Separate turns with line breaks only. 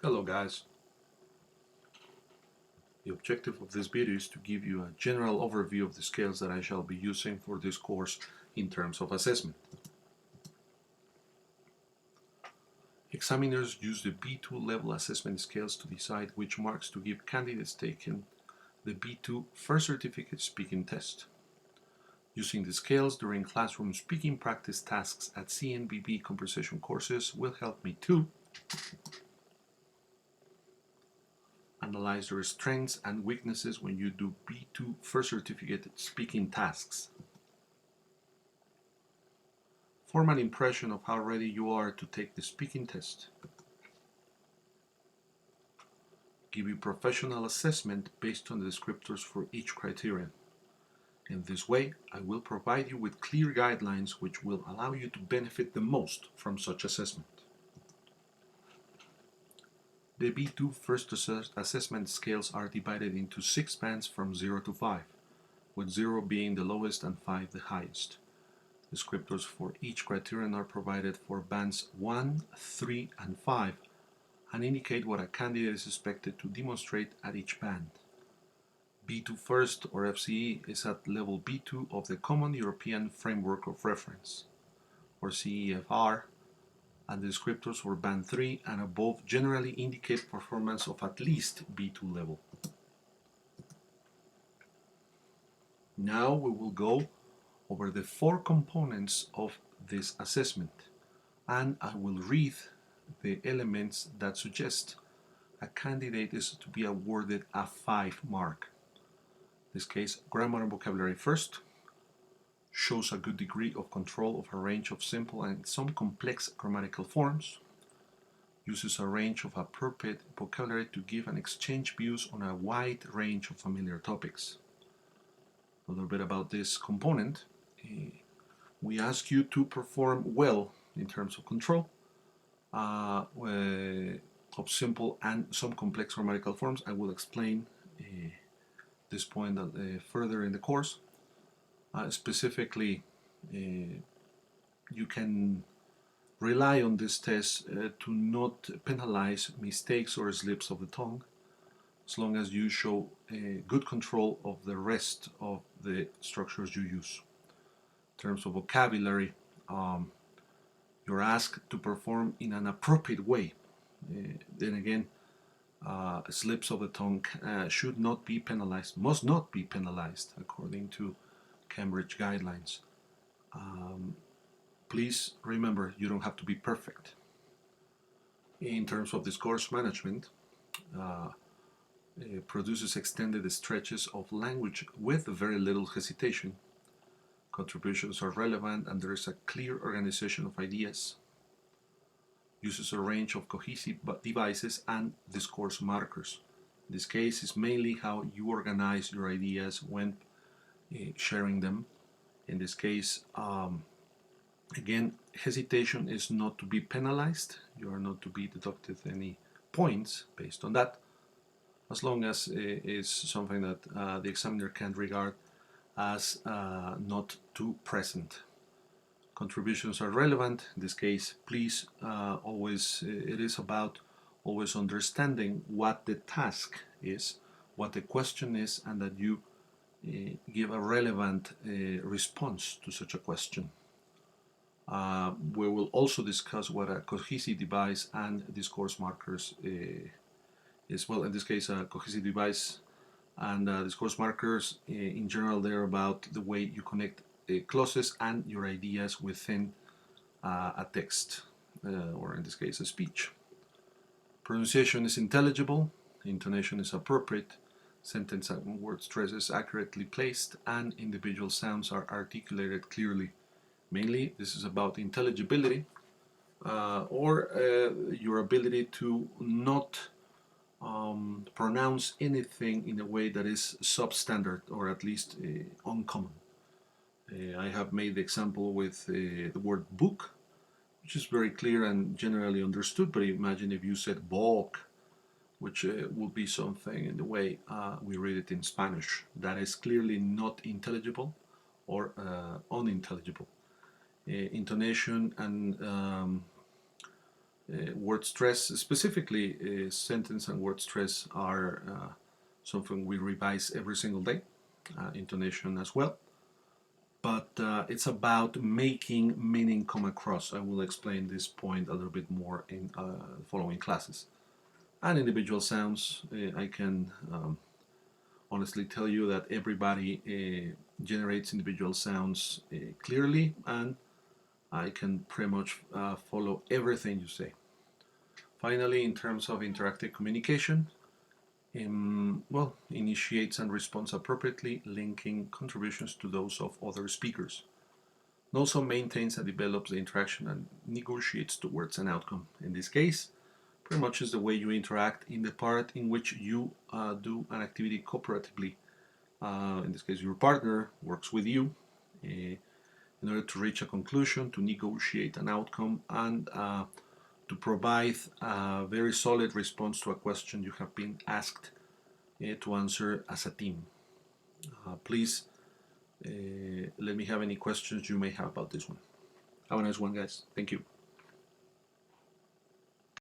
Hello guys. The objective of this video is to give you a general overview of the scales that I shall be using for this course in terms of assessment. Examiners use the B2 level assessment scales to decide which marks to give candidates taking the B2 First Certificate Speaking Test. Using the scales during classroom speaking practice tasks at CNBV conversation courses will help me to analyze your strengths and weaknesses when you do B2 First Certificate speaking tasks. Form an impression of how ready you are to take the speaking test. Give you professional assessment based on the descriptors for each criterion. In this way, I will provide you with clear guidelines which will allow you to benefit the most from such assessment. The B2 First Assessment scales are divided into 6 bands from 0 to 5, with 0 being the lowest and 5 the highest. Descriptors for each criterion are provided for bands 1, 3, and 5 and indicate what a candidate is expected to demonstrate at each band. B2 First, or FCE, is at level B2 of the Common European Framework of Reference, or CEFR, and the descriptors for band 3 and above generally indicate performance of at least B2 level. Now we will go over the 4 components of this assessment, and I will read the elements that suggest a candidate is to be awarded a 5 mark. In this case, grammar and vocabulary first, shows a good degree of control of a range of simple and some complex grammatical forms, uses a range of appropriate vocabulary to give and exchange views on a wide range of familiar topics. A little bit about this component. We ask you to perform well in terms of control of simple and some complex grammatical forms. I will explain this point further in the course. Specifically, you can rely on this test to not penalize mistakes or slips of the tongue, as long as you show good control of the rest of the structures you use. In terms of vocabulary, you're asked to perform in an appropriate way. Then again, slips of the tongue should not be penalized, must not be penalized according to Cambridge guidelines. Please remember, you don't have to be perfect. In terms of discourse management, it produces extended stretches of language with very little hesitation. Contributions are relevant and there is a clear organization of ideas. Uses a range of cohesive devices and discourse markers. In this case, is mainly how you organize your ideas when sharing them. In this case, again, hesitation is not to be penalized. You are not to be deducted any points based on that, as long as it is something that the examiner can regard as not too present. Contributions are relevant. In this case, please it is about always understanding what the task is, what the question is, and that you give a relevant response to such a question. We will also discuss what a cohesive device and discourse markers is. Well, in this case, a cohesive device and discourse markers in general, they're about the way you connect clauses and your ideas within a text, or in this case, a speech. Pronunciation is intelligible, intonation is appropriate, sentence and word stress is accurately placed, and individual sounds are articulated clearly. Mainly, this is about intelligibility or your ability to not pronounce anything in a way that is substandard or at least uncommon. I have made the example with the word book, which is very clear and generally understood, but imagine if you said book, which will be something in the way we read it in Spanish. That is clearly not intelligible or unintelligible. Intonation and Word stress, specifically sentence and word stress, are something we revise every single day, intonation as well. But it's about making meaning come across. I will explain this point a little bit more in following classes. And individual sounds, I can honestly tell you that everybody generates individual sounds clearly, and I can pretty much follow everything you say. Finally, in terms of interactive communication, well, initiates and responds appropriately, linking contributions to those of other speakers. It also maintains and develops the interaction and negotiates towards an outcome. In this case, pretty much is the way you interact in the part in which you do an activity cooperatively. In this case, your partner works with you in order to reach a conclusion, to negotiate an outcome, and to provide a very solid response to a question you have been asked to answer as a team. Please let me have any questions you may have about this one. Have a nice one, guys. Thank you.